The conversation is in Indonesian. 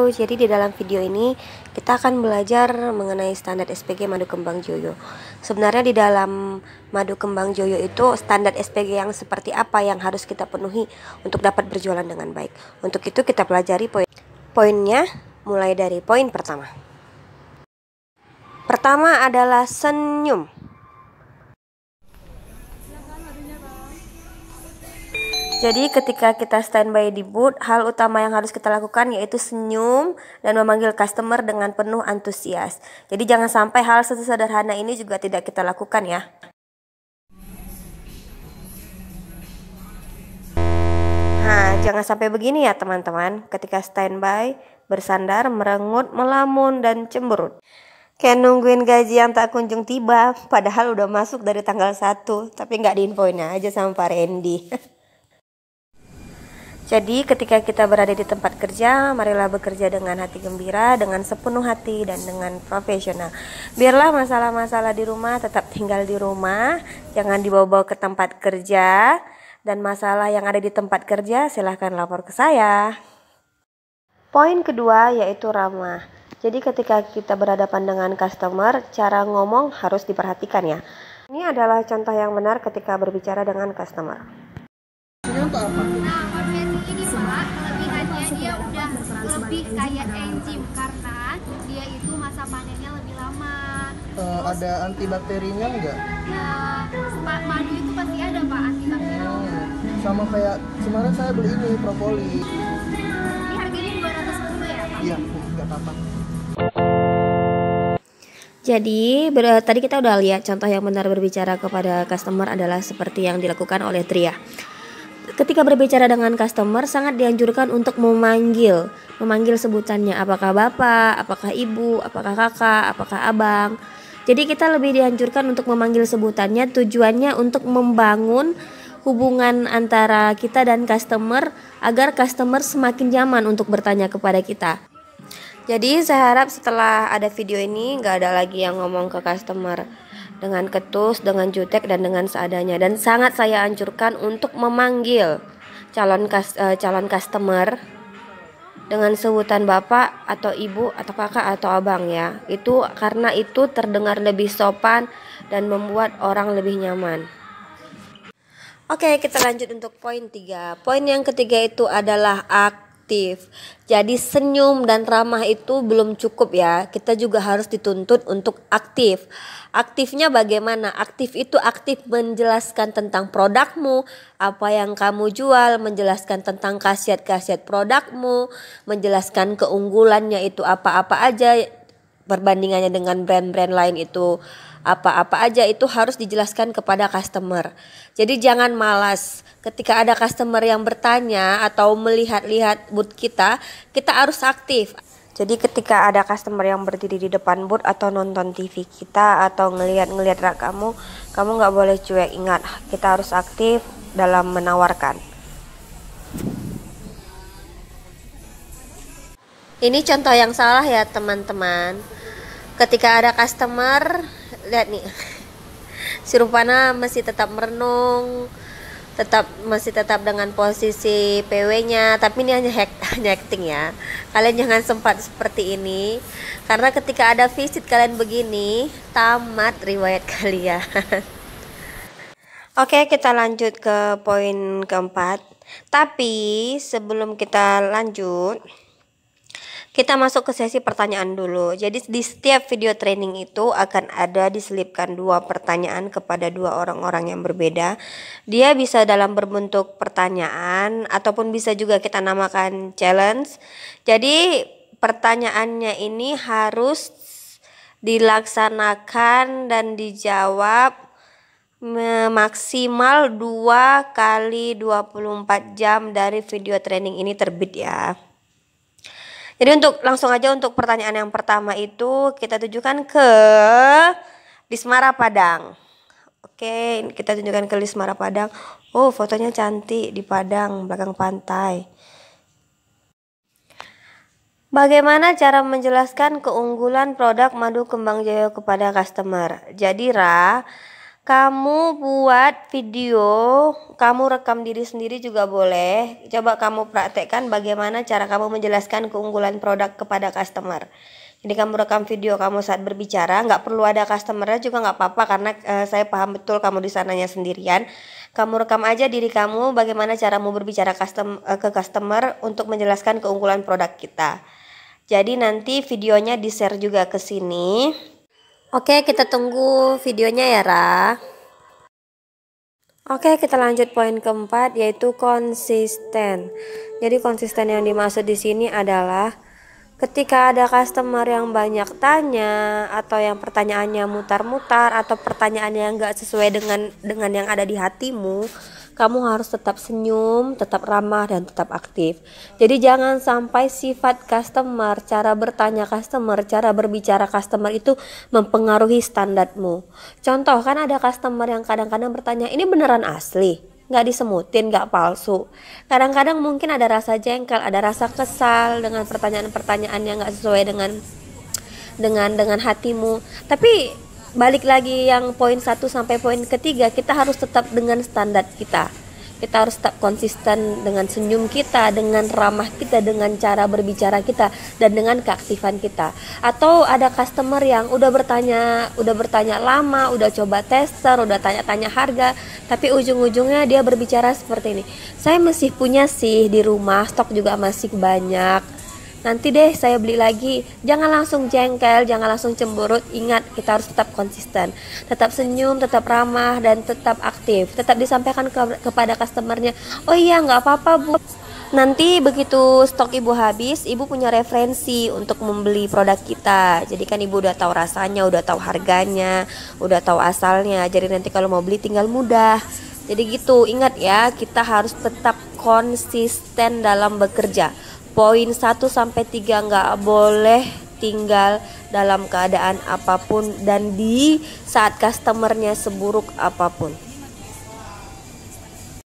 Halo, jadi di dalam video ini kita akan belajar mengenai standar SPG Madu Kembang Joyo. Sebenarnya di dalam Madu Kembang Joyo itu standar SPG yang seperti apa yang harus kita penuhi untuk dapat berjualan dengan baik. Untuk itu kita pelajari poinnya mulai dari poin pertama. Pertama adalah senyum. Jadi ketika kita standby di booth, hal utama yang harus kita lakukan yaitu senyum dan memanggil customer dengan penuh antusias. Jadi jangan sampai hal sesederhana ini juga tidak kita lakukan ya. Nah, jangan sampai begini ya teman-teman. Ketika standby, bersandar, merengut, melamun, dan cemberut. Kayak nungguin gaji yang tak kunjung tiba, padahal udah masuk dari tanggal 1, tapi nggak diinfoin aja sama Pak Randy. Jadi ketika kita berada di tempat kerja, marilah bekerja dengan hati gembira, dengan sepenuh hati dan dengan profesional. Biarlah masalah-masalah di rumah tetap tinggal di rumah, jangan dibawa-bawa ke tempat kerja. Dan masalah yang ada di tempat kerja silahkan lapor ke saya. Poin kedua yaitu ramah. Jadi ketika kita berhadapan dengan customer, cara ngomong harus diperhatikan ya. Ini adalah contoh yang benar ketika berbicara dengan customer. Nah, Orvesi ini Pak, kelebihannya dia udah lebih kayak enzim karena dia itu masa panennya lebih lama. Ada antibakterinya enggak? Madu itu pasti ada Pak antibakterinya. Sama kayak kemarin saya beli ini propoli. Ini harganya 210 ya Pak? Iya, enggak apa-apa. Jadi tadi kita udah lihat contoh yang benar berbicara kepada customer adalah seperti yang dilakukan oleh Tria. Ketika berbicara dengan customer sangat dianjurkan untuk memanggil sebutannya, apakah bapak, apakah ibu, apakah kakak, apakah abang. Jadi kita lebih dianjurkan untuk memanggil sebutannya, tujuannya untuk membangun hubungan antara kita dan customer agar customer semakin nyaman untuk bertanya kepada kita. Jadi saya harap setelah ada video ini nggak ada lagi yang ngomong ke customer dengan ketus, dengan jutek, dan dengan seadanya. Dan sangat saya anjurkan untuk memanggil calon customer dengan sebutan bapak atau ibu atau kakak atau abang ya. Itu karena itu terdengar lebih sopan dan membuat orang lebih nyaman. Oke, kita lanjut untuk poin 3. Poin yang ketiga itu adalah aktif. Jadi senyum dan ramah itu belum cukup ya. Kita juga harus dituntut untuk aktif. Aktifnya bagaimana? Aktif itu aktif menjelaskan tentang produkmu, apa yang kamu jual, menjelaskan tentang khasiat-khasiat produkmu, menjelaskan keunggulannya itu apa-apa aja, perbandingannya dengan brand-brand lain itu apa-apa aja, itu harus dijelaskan kepada customer. Jadi jangan malas ketika ada customer yang bertanya atau melihat-lihat booth kita harus aktif. Jadi ketika ada customer yang berdiri di depan booth atau nonton TV kita atau ngelihat rak kamu nggak boleh cuek. Ingat, kita harus aktif dalam menawarkan. Ini contoh yang salah ya teman-teman. Ketika ada customer, lihat nih, si Rupana masih tetap merenung, masih tetap dengan posisi PW-nya, tapi ini hanya acting ya. Kalian jangan sempat seperti ini, karena ketika ada visit kalian begini, tamat riwayat kalian. Oke, kita lanjut ke poin keempat. Tapi sebelum kita lanjut, kita masuk ke sesi pertanyaan dulu. Jadi di setiap video training itu akan ada diselipkan 2 pertanyaan kepada 2 orang-orang yang berbeda. Dia bisa dalam berbentuk pertanyaan ataupun bisa juga kita namakan challenge. Jadi pertanyaannya ini harus dilaksanakan dan dijawab maksimal 2 kali 24 jam dari video training ini terbit ya. Jadi langsung aja untuk pertanyaan yang pertama itu kita tujukan ke Lismara Padang. Oke, kita tunjukkan ke Lismara Padang. Oh, fotonya cantik di Padang, belakang pantai. Bagaimana cara menjelaskan keunggulan produk Madu Kembang Joyo kepada customer? Jadi Kamu buat video, kamu rekam diri sendiri juga boleh. Coba kamu praktekkan bagaimana cara kamu menjelaskan keunggulan produk kepada customer. Jadi kamu rekam video kamu saat berbicara, nggak perlu ada customernya juga nggak apa-apa karena saya paham betul kamu di sananya sendirian. Kamu rekam aja diri kamu bagaimana caramu berbicara ke customer untuk menjelaskan keunggulan produk kita. Jadi nanti videonya di-share juga ke sini. Oke, kita tunggu videonya ya, Ra. Oke, kita lanjut poin keempat yaitu konsisten. Jadi konsisten yang dimaksud di sini adalah ketika ada customer yang banyak tanya atau yang pertanyaannya mutar-mutar atau pertanyaan yang enggak sesuai dengan yang ada di hatimu, kamu harus tetap senyum, tetap ramah dan tetap aktif. Jadi jangan sampai sifat customer, cara bertanya customer, cara berbicara customer itu mempengaruhi standarmu. Contoh, kan ada customer yang kadang-kadang bertanya, ini beneran asli? Nggak disemutin, nggak palsu. Kadang-kadang mungkin ada rasa jengkel, ada rasa kesal dengan pertanyaan-pertanyaan yang nggak sesuai dengan hatimu. Tapi balik lagi yang poin 1 sampai poin ketiga, kita harus tetap dengan standar kita. Kita harus tetap konsisten dengan senyum kita, dengan ramah kita, dengan cara berbicara kita, dan dengan keaktifan kita. Atau ada customer yang udah bertanya lama, udah coba tester, udah tanya-tanya harga, tapi ujung-ujungnya dia berbicara seperti ini. Saya masih punya sih di rumah, stok juga masih banyak. Nanti deh saya beli lagi. Jangan langsung jengkel, jangan langsung cemberut. Ingat, kita harus tetap konsisten, tetap senyum, tetap ramah, dan tetap aktif. Tetap disampaikan kepada customernya, oh iya nggak apa-apa Bu, nanti begitu stok ibu habis, ibu punya referensi untuk membeli produk kita. Jadi kan ibu udah tahu rasanya, udah tahu harganya, udah tahu asalnya. Jadi nanti kalau mau beli tinggal mudah. Jadi gitu, ingat ya, kita harus tetap konsisten dalam bekerja. Poin 1 sampai 3 nggak boleh tinggal dalam keadaan apapun dan di saat customernya seburuk apapun.